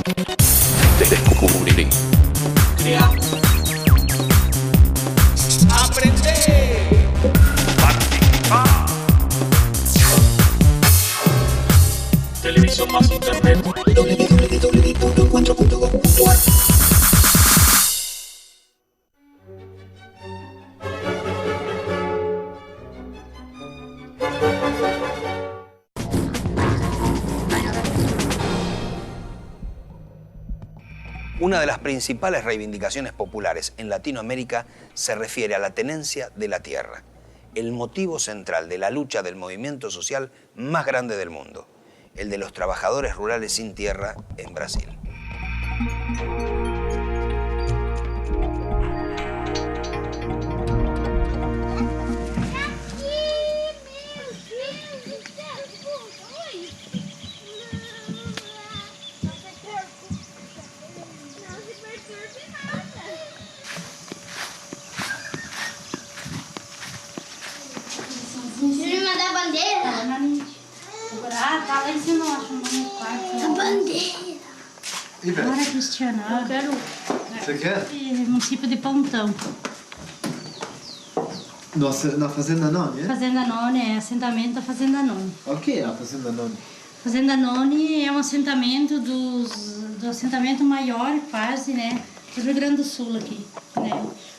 Descubrir. Crear. Aprender. Participar. Televisión más internet. www.encuentro.gov.ar. Una de las principales reivindicaciones populares en Latinoamérica se refiere a la tenencia de la tierra, el motivo central de la lucha del movimiento social más grande del mundo, el de los trabajadores rurales sin tierra en Brasil. Você mandar a bandeira? Tá lá em cima, eu acho, no quarto. A bandeira. Agora, Cristiana, eu quero... Você quer? Município de Pontão. Nossa, na Fazenda Noni, é? Fazenda Noni é assentamento da Fazenda Noni. O que é a Fazenda Noni? Fazenda Noni é um assentamento do assentamento maior, quase, né, do Rio Grande do Sul aqui, né.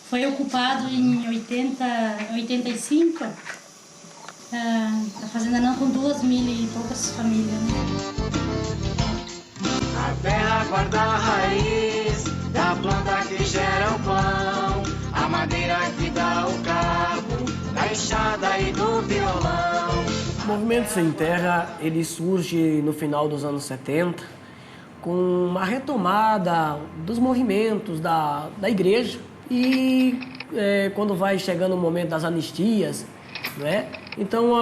Foi ocupado em 85, a Fazenda Noni com 2.000 e poucas famílias, né. A terra guarda a raiz da planta que gera o pão, a madeira que dá o cabo, da enxada e do violão. O Movimento Sem Terra, ele surge no final dos anos 70, com uma retomada dos movimentos da igreja e quando vai chegando o momento das anistias, né? Então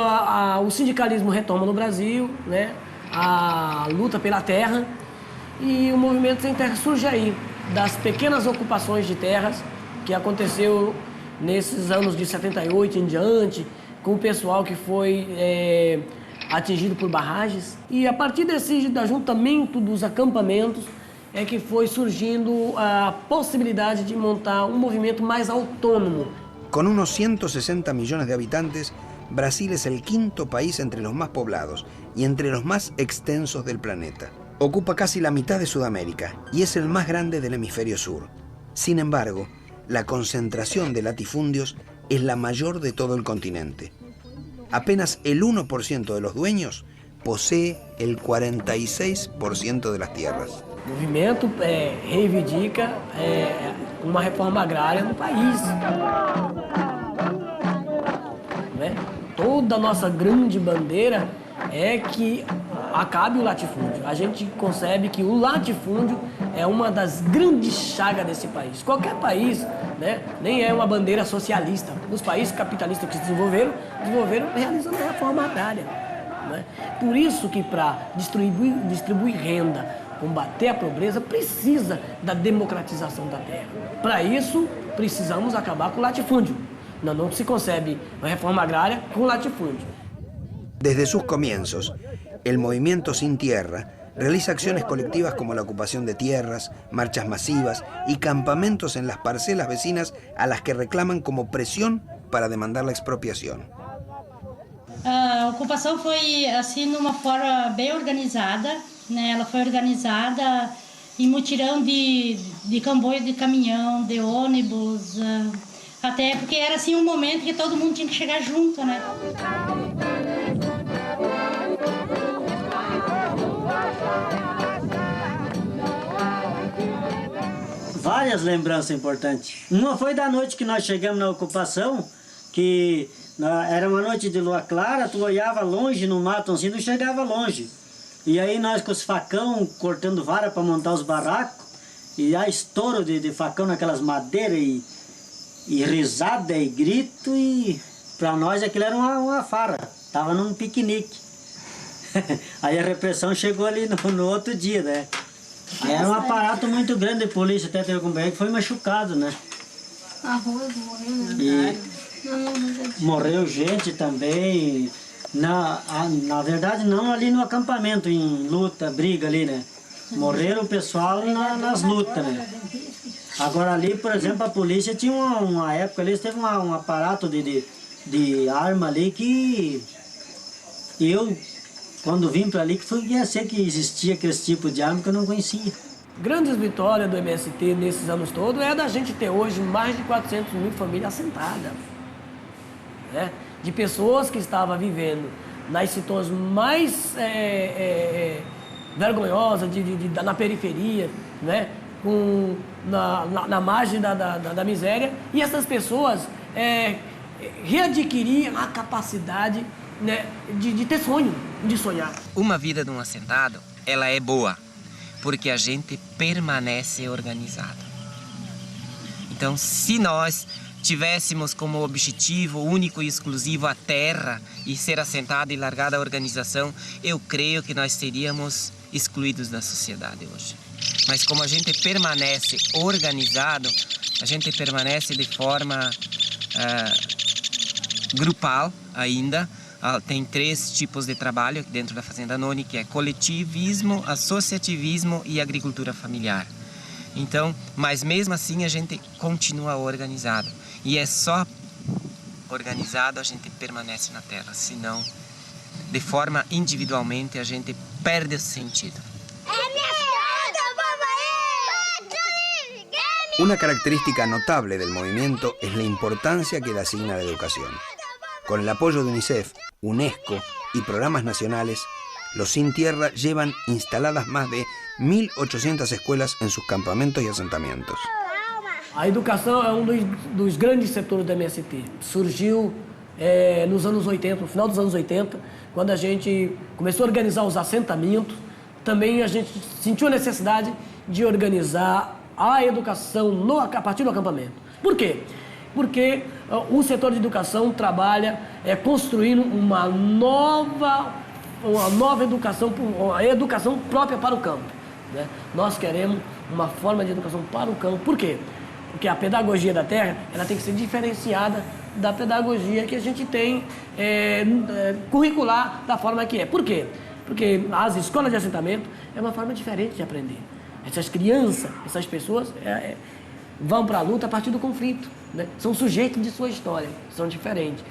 o sindicalismo retoma no Brasil, né? A luta pela terra, e o Movimento Sem Terra surge aí, das pequenas ocupações de terras que aconteceu nesses anos de 78 em diante, com o pessoal que foi atingido por barragens. E a partir desse ajuntamento dos acampamentos é que foi surgindo a possibilidade de montar um movimento mais autônomo. Con unos 160 millones de habitantes, Brasil es el quinto país entre los más poblados y entre los más extensos del planeta. Ocupa casi la mitad de Sudamérica y es el más grande del hemisferio sur. Sin embargo, la concentración de latifundios es la mayor de todo el continente. Apenas el 1% de los dueños posee el 46% de las tierras. O movimento reivindica uma reforma agrária no país. Né? Toda a nossa grande bandeira é que acabe o latifúndio. A gente concebe que o latifúndio é uma das grandes chagas desse país. Qualquer país, né, nem é uma bandeira socialista. Os países capitalistas que se desenvolveram realizando a reforma agrária. Né? Por isso que para distribuir renda, combater a pobreza, precisa da democratização da terra. Para isso, precisamos acabar com o latifúndio. Não se concebe a reforma agrária com latifúndio. Desde sus comienzos, el Movimiento Sin Tierra realiza acciones colectivas como la ocupación de tierras, marchas masivas y campamentos en las parcelas vecinas a las que reclaman como presión para demandar la expropiación. A ocupação foi assim de uma forma bem organizada, né? Ela foi organizada em mutirão de comboio, de caminhão, de ônibus, até porque era assim um momento que todo mundo tinha que chegar junto, né? Várias lembranças importantes. Uma foi da noite que nós chegamos na ocupação, que era uma noite de lua clara, tu olhava longe no mato, assim, não chegava longe. E aí nós com os facão, cortando vara para montar os barracos, e há estouro de facão naquelas madeiras, e risada, e grito, e para nós aquilo era uma farra, tava num piquenique. Aí a repressão chegou ali no outro dia, né? Era um aparato muito grande de polícia, até teve um companheiro que foi machucado, né? Arroz, morreu, né? Morreu gente também. Na verdade, não ali no acampamento, em luta, briga ali, né? Morreram o pessoal nas lutas, né? Agora ali, por exemplo, a polícia tinha uma época ali, teve um aparato de arma ali que eu, quando vim para ali, que ia ser que existia aquele tipo de arma que eu não conhecia. Grandes vitórias do MST nesses anos todos é da gente ter hoje mais de 400 mil famílias assentadas, né? De pessoas que estavam vivendo nas situações mais vergonhosas, na periferia, né? Na margem da miséria, e essas pessoas readquiriam a capacidade, né, de ter sonho, de sonhar. Uma vida de um assentado, ela é boa, porque a gente permanece organizado. Então, se nós tivéssemos como objetivo único e exclusivo a terra e ser assentado e largada a organização, eu creio que nós seríamos excluídos da sociedade hoje. Mas como a gente permanece organizado, a gente permanece de forma grupal ainda. Tem 3 tipos de trabalho dentro da Fazenda Noni, que é coletivismo, associativismo e agricultura familiar. Então, mas mesmo assim a gente continua organizado. E é só organizado a gente permanece na terra, senão, de forma individualmente, a gente perde o sentido. Una característica notable del movimiento es la importancia que le asigna a la educación. Con el apoyo de UNICEF, UNESCO y programas nacionales, los Sin Tierra llevan instaladas más de 1.800 escuelas en sus campamentos y asentamientos. A educação é um dos grandes setores do MST. Surgiu nos anos 80, no final dos anos 80, quando a gente começou a organizar os assentamentos. Também a gente sentiu a necessidade de organizar a educação a partir do acampamento. Por quê? Porque o setor de educação trabalha construindo uma nova educação, a educação própria para o campo, né? Nós queremos uma forma de educação para o campo. Por quê? Porque a pedagogia da terra ela tem que ser diferenciada da pedagogia que a gente tem curricular da forma que é. Por quê? Porque as escolas de assentamento é uma forma diferente de aprender. Essas crianças, essas pessoas vão para a luta a partir do conflito, né? São sujeitos de sua história, são diferentes,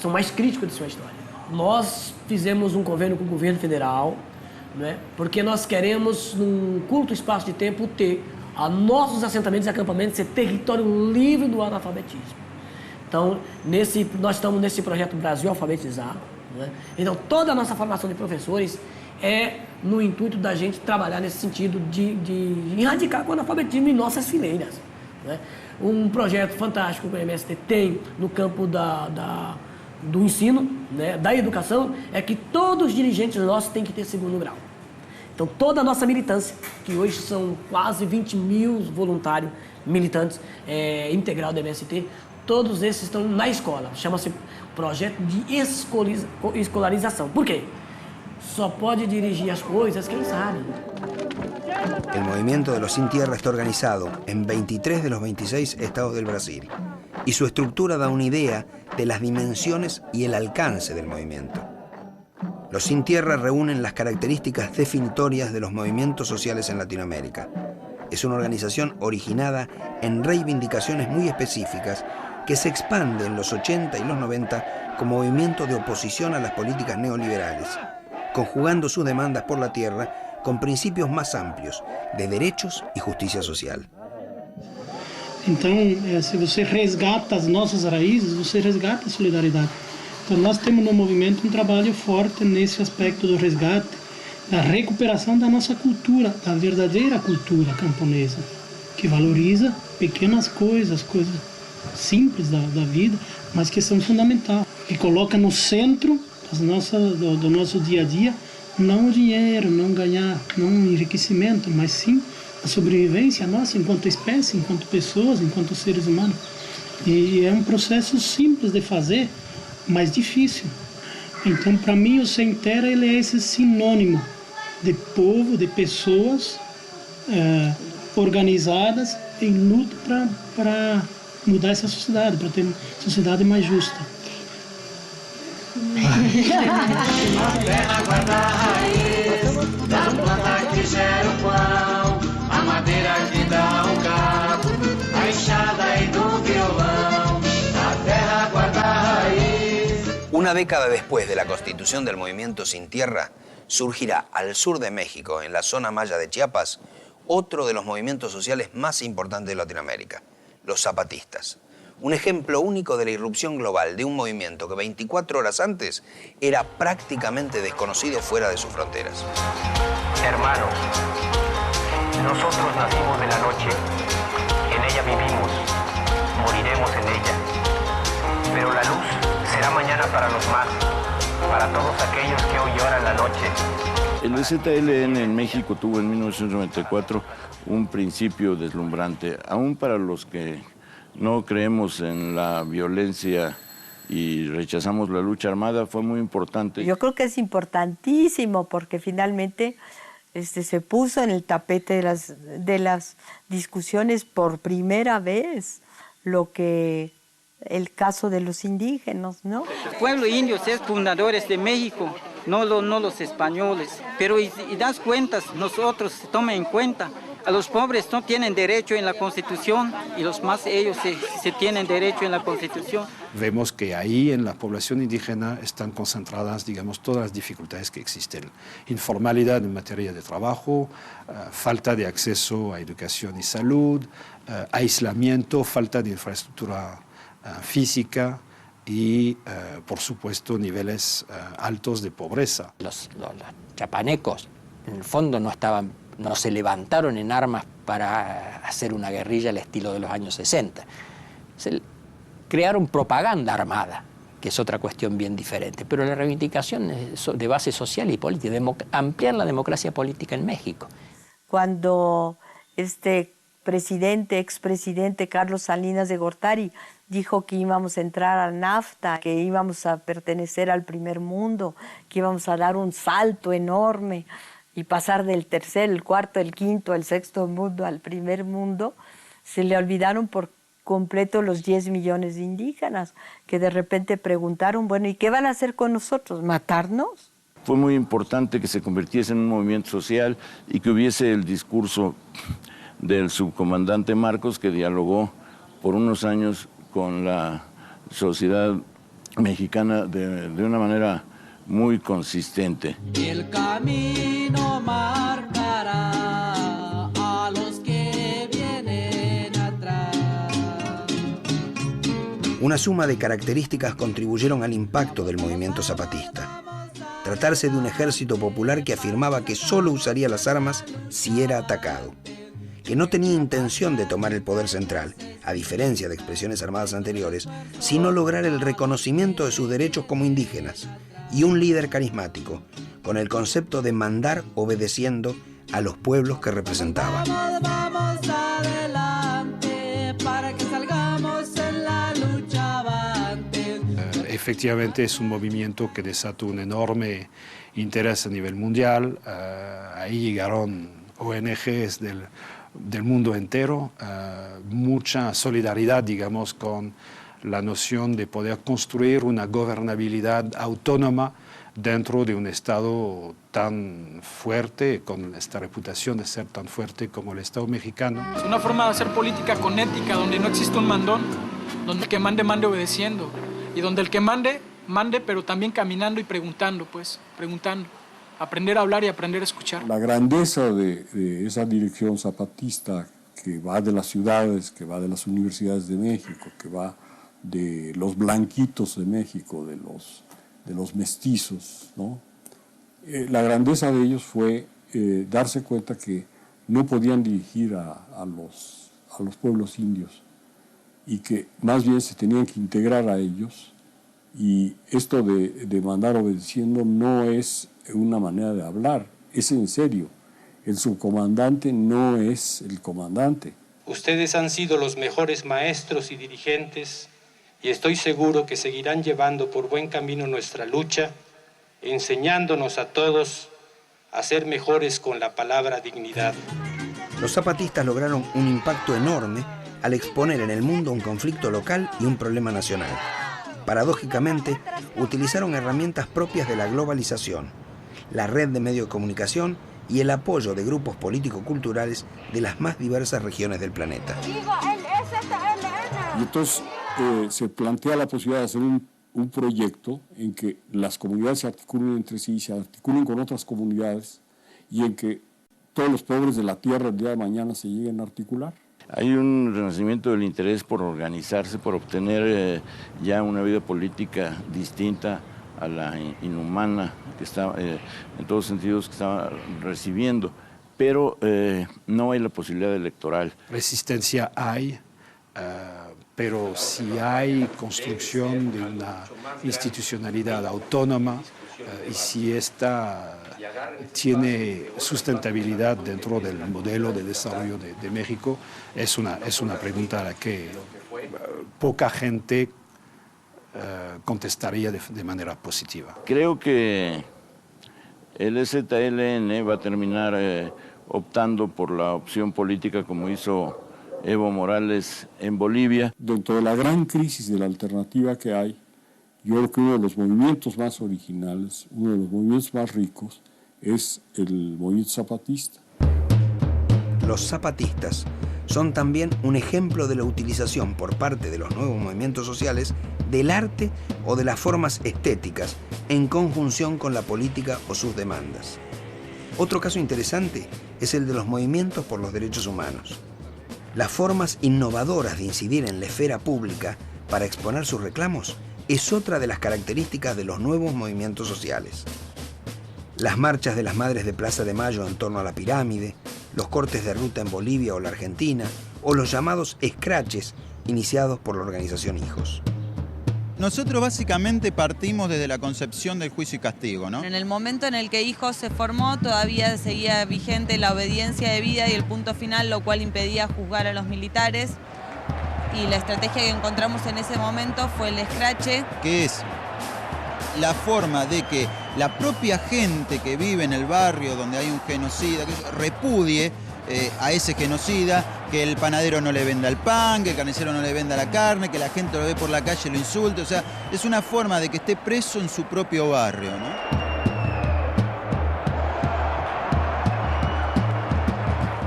são mais críticos de sua história. Nós fizemos um convênio com o governo federal, né? Porque nós queremos, num curto espaço de tempo, ter nossos assentamentos e acampamentos ser território livre do analfabetismo. Então, nós estamos nesse projeto Brasil Alfabetizar, né? Então, toda a nossa formação de professores é no intuito da gente trabalhar nesse sentido de erradicar o analfabetismo em nossas fileiras, né? Um projeto fantástico que o MST tem no campo do ensino, né, da educação, é que todos os dirigentes nossos têm que ter 2º grau. Então, toda a nossa militância, que hoje são quase 20 mil voluntários militantes integral do MST, todos esses estão na escola. Chama-se projeto de escolarização. Por quê? Só pode dirigir as coisas quem sabe. El movimiento de los Sin Tierra está organizado en 23 de los 26 estados del Brasil y su estructura da una idea de las dimensiones y el alcance del movimiento. Los Sin Tierra reúnen las características definitorias de los movimientos sociales en Latinoamérica. Es una organización originada en reivindicaciones muy específicas que se expande en los 80 y los 90 como movimiento de oposición a las políticas neoliberales, conjugando sus demandas por la tierra con principios más amplios de derechos y justicia social. Então, se você resgata as nossas raízes, você resgata a solidariedade. Então, nós temos no movimento um trabalho forte nesse aspecto do resgate, da recuperação da nossa cultura, da verdadeira cultura camponesa, que valoriza pequenas coisas simples da vida, mas que são fundamentais, que coloca no centro do nosso dia a dia não o dinheiro, não ganhar, não o enriquecimento, mas sim a sobrevivência nossa enquanto espécie, enquanto pessoas, enquanto seres humanos. E é um processo simples de fazer, mas difícil. Então, para mim, o Sem Terra ele é esse sinônimo de povo, de pessoas organizadas em luta para mudar essa sociedade, para ter uma sociedade mais justa. Terra guarda a raiz da planta que gera o pão. década después de la constitución del Movimiento Sin Tierra, surgirá al sur de México, en la zona maya de Chiapas, otro de los movimientos sociales más importantes de Latinoamérica, los zapatistas. Un ejemplo único de la irrupción global de un movimiento que 24 horas antes era prácticamente desconocido fuera de sus fronteras. Hermanos, nosotros nacimos de la noche, en ella vivimos, moriremos en ella. Pero la luz será mañana para los más, para todos aquellos que hoy lloran la noche. El EZLN en México tuvo en 1994 un principio deslumbrante, aún para los que no creemos en la violencia y rechazamos la lucha armada, fue muy importante. Yo creo que es importantísimo porque finalmente se puso en el tapete de las discusiones por primera vez el caso de los indígenas, ¿no? El pueblo indio es fundadores de México, no los españoles. Pero y das cuentas, nosotros se tomen en cuenta, a los pobres no tienen derecho en la Constitución y los más ellos se tienen derecho en la Constitución. Vemos que ahí en la población indígena están concentradas, digamos, todas las dificultades que existen. Informalidad en materia de trabajo, falta de acceso a educación y salud, aislamiento, falta de infraestructura física y, por supuesto, niveles altos de pobreza. Los chapanecos, en el fondo, no se levantaron en armas para hacer una guerrilla al estilo de los años 60. Crearon propaganda armada, que es otra cuestión bien diferente. Pero la reivindicación es de base social y política, ampliar la democracia política en México. Cuando expresidente Carlos Salinas de Gortari dijo que íbamos a entrar al NAFTA, que íbamos a pertenecer al primer mundo, que íbamos a dar un salto enorme y pasar del tercer, el cuarto, el quinto, el sexto mundo al primer mundo, se le olvidaron por completo los 10 millones de indígenas, que de repente preguntaron, bueno, ¿y qué van a hacer con nosotros? ¿Matarnos? Fue muy importante que se convirtiese en un movimiento social y que hubiese el discurso del subcomandante Marcos, que dialogó por unos años con la sociedad mexicana de una manera muy consistente. Y el camino marcará a los que vienen atrás. Una suma de características contribuyeron al impacto del movimiento zapatista. Tratarse de un ejército popular que afirmaba que solo usaría las armas si era atacado, que no tenía intención de tomar el poder central, a diferencia de expresiones armadas anteriores, sino lograr el reconocimiento de sus derechos como indígenas, y un líder carismático, con el concepto de mandar obedeciendo a los pueblos que representaba. Vamos adelante para que salgamos en la lucha avante. Efectivamente es un movimiento que desató un enorme interés a nivel mundial. Ahí llegaron ONGs del mundo entero, mucha solidaridad, digamos, con la noción de poder construir una gobernabilidad autónoma dentro de un Estado tan fuerte, con esta reputación de ser tan fuerte como el Estado mexicano. Es una forma de hacer política con ética, donde no existe un mandón, donde el que mande, mande obedeciendo, y donde el que mande, mande, pero también caminando y preguntando, aprender a hablar y aprender a escuchar. La grandeza de esa dirección zapatista que va de las ciudades, que va de las universidades de México, que va de los blanquitos de México, de los mestizos, ¿no? La grandeza de ellos fue darse cuenta que no podían dirigir a los pueblos indios y que más bien se tenían que integrar a ellos, y esto de mandar obedeciendo no es una manera de hablar, es en serio. El subcomandante no es el comandante. Ustedes han sido los mejores maestros y dirigentes, y estoy seguro que seguirán llevando por buen camino nuestra lucha, enseñándonos a todos a ser mejores con la palabra dignidad. Los zapatistas lograron un impacto enorme al exponer en el mundo un conflicto local y un problema nacional. Paradójicamente, utilizaron herramientas propias de la globalización, la red de medios de comunicación y el apoyo de grupos político-culturales de las más diversas regiones del planeta. Y entonces se plantea la posibilidad de hacer un proyecto en que las comunidades se articulen entre sí, se articulen con otras comunidades y en que todos los pobres de la tierra el día de mañana se lleguen a articular. Hay un renacimiento del interés por organizarse, por obtener ya una vida política distinta a la inhumana que está, en todos sentidos, que estaba recibiendo, pero no hay la posibilidad electoral. Resistencia hay, pero si hay construcción de una institucionalidad autónoma y si esta tiene sustentabilidad dentro del modelo de desarrollo de México, es una pregunta a la que poca gente contestaría de manera positiva. Creo que el EZLN va a terminar optando por la opción política como hizo Evo Morales en Bolivia. Dentro de la gran crisis de la alternativa que hay, yo creo que uno de los movimientos más originales, uno de los movimientos más ricos, es el movimiento zapatista. Los zapatistas son también un ejemplo de la utilización por parte de los nuevos movimientos sociales del arte o de las formas estéticas en conjunción con la política o sus demandas. Otro caso interesante es el de los movimientos por los derechos humanos. Las formas innovadoras de incidir en la esfera pública para exponer sus reclamos es otra de las características de los nuevos movimientos sociales. Las marchas de las Madres de Plaza de Mayo en torno a la pirámide, los cortes de ruta en Bolivia o la Argentina, o los llamados scratches iniciados por la organización Hijos. Nosotros básicamente partimos desde la concepción del juicio y castigo, ¿no? En el momento en el que Hijos se formó, todavía seguía vigente la obediencia debida y el punto final, lo cual impedía juzgar a los militares. Y la estrategia que encontramos en ese momento fue el escrache. Que es la forma de que la propia gente que vive en el barrio donde hay un genocida repudie a ese genocida, que el panadero no le venda el pan, que el carnicero no le venda la carne, que la gente lo ve por la calle y lo insulte. O sea, es una forma de que esté preso en su propio barrio, ¿no?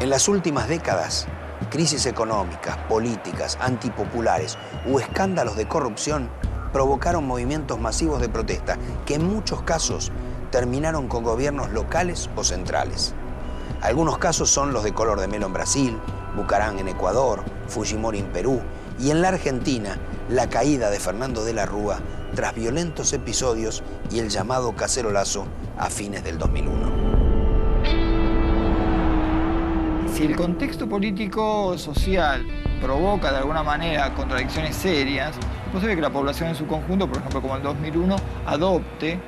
En las últimas décadas, crisis económicas, políticas, antipopulares u escándalos de corrupción provocaron movimientos masivos de protesta que en muchos casos terminaron con gobiernos locales o centrales. Algunos casos son los de Color de Melo en Brasil, Bucarán en Ecuador, Fujimori en Perú y en la Argentina la caída de Fernando de la Rúa tras violentos episodios y el llamado cacerolazo a fines del 2001. Si el contexto político social provoca de alguna manera contradicciones serias, es posible que la población en su conjunto, por ejemplo como en el 2001, adopte,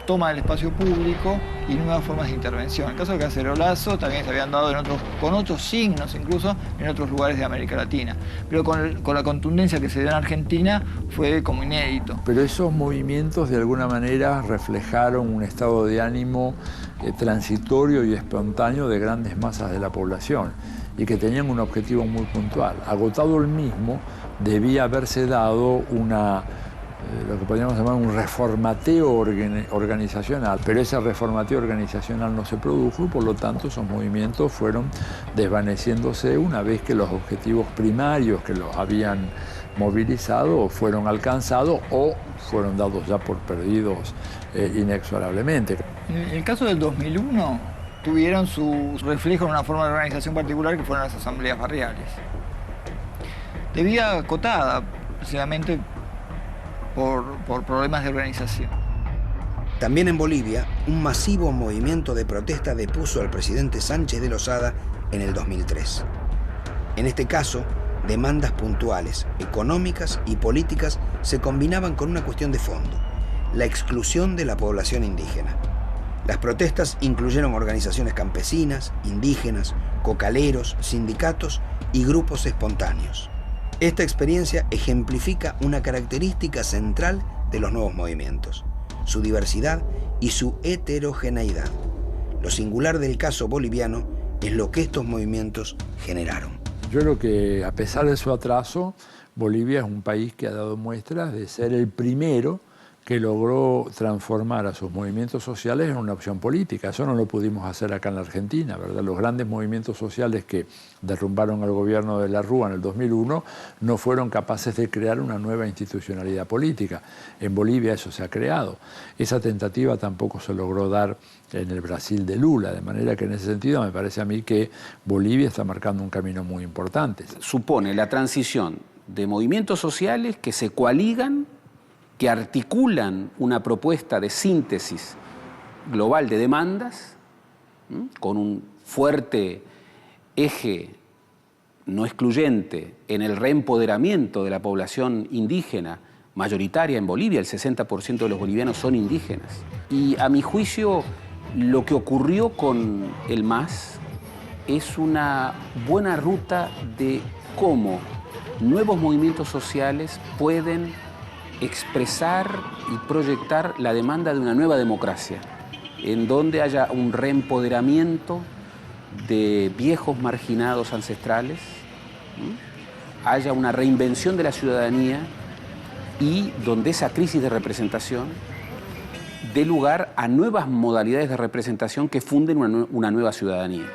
toma el espacio público y nuevas formas de intervención. El caso del cacerolazo también se habían dado con otros signos incluso en otros lugares de América Latina, pero con la contundencia que se dio en Argentina fue como inédito. Pero esos movimientos de alguna manera reflejaron un estado de ánimo transitorio y espontáneo de grandes masas de la población y que tenían un objetivo muy puntual. Agotado el mismo, debía haberse dado lo que podríamos llamar un reformateo organizacional, pero ese reformateo organizacional no se produjo y por lo tanto esos movimientos fueron desvaneciéndose una vez que los objetivos primarios que los habían movilizado fueron alcanzados o fueron dados ya por perdidos inexorablemente. En el caso del 2001 tuvieron su reflejo en una forma de organización particular que fueron las asambleas barriales. De vida acotada, precisamente por problemas de organización. También en Bolivia, un masivo movimiento de protesta depuso al presidente Sánchez de Lozada en el 2003. En este caso, demandas puntuales, económicas y políticas se combinaban con una cuestión de fondo: la exclusión de la población indígena. Las protestas incluyeron organizaciones campesinas, indígenas, cocaleros, sindicatos y grupos espontáneos. Esta experiencia ejemplifica una característica central de los nuevos movimientos: su diversidad y su heterogeneidad. Lo singular del caso boliviano es lo que estos movimientos generaron. Yo creo que, a pesar de su atraso, Bolivia es un país que ha dado muestras de ser el primero que logró transformar a sus movimientos sociales en una opción política. Eso no lo pudimos hacer acá en la Argentina, ¿verdad? Los grandes movimientos sociales que derrumbaron al gobierno de la Rúa en el 2001 no fueron capaces de crear una nueva institucionalidad política. En Bolivia eso se ha creado. Esa tentativa tampoco se logró dar en el Brasil de Lula, de manera que en ese sentido me parece a mí que Bolivia está marcando un camino muy importante. Supone la transición de movimientos sociales que se coaligan, que articulan una propuesta de síntesis global de demandas, con un fuerte eje no excluyente en el reempoderamiento de la población indígena mayoritaria en Bolivia. El 60% de los bolivianos son indígenas. Y a mi juicio, lo que ocurrió con el MAS es una buena ruta de cómo nuevos movimientos sociales pueden expresar y proyectar la demanda de una nueva democracia, en donde haya un reempoderamiento de viejos marginados ancestrales, haya una reinvención de la ciudadanía y donde esa crisis de representación dé lugar a nuevas modalidades de representación que funden una nueva ciudadanía.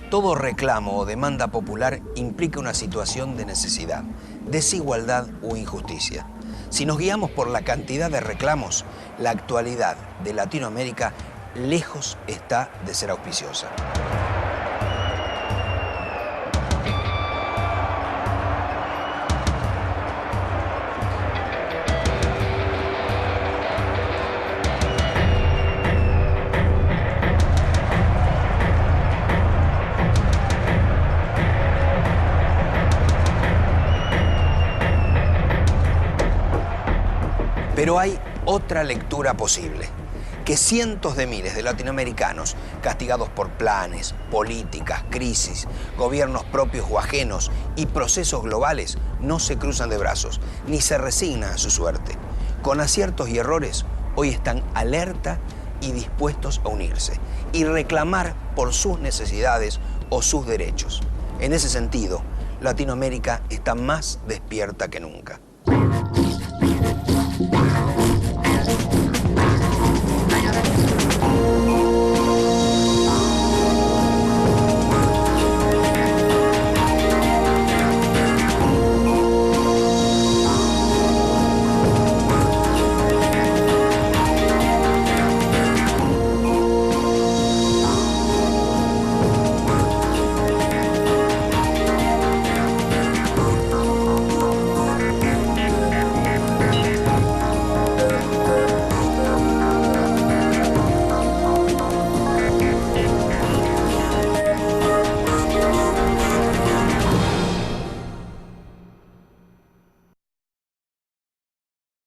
Todo reclamo o demanda popular implica una situación de necesidad, desigualdad o injusticia. Si nos guiamos por la cantidad de reclamos, la actualidad de Latinoamérica lejos está de ser auspiciosa. Pero hay otra lectura posible, que cientos de miles de latinoamericanos, castigados por planes, políticas, crisis, gobiernos propios o ajenos y procesos globales, no se cruzan de brazos, ni se resignan a su suerte. Con aciertos y errores, hoy están alerta y dispuestos a unirse y reclamar por sus necesidades o sus derechos. En ese sentido, Latinoamérica está más despierta que nunca.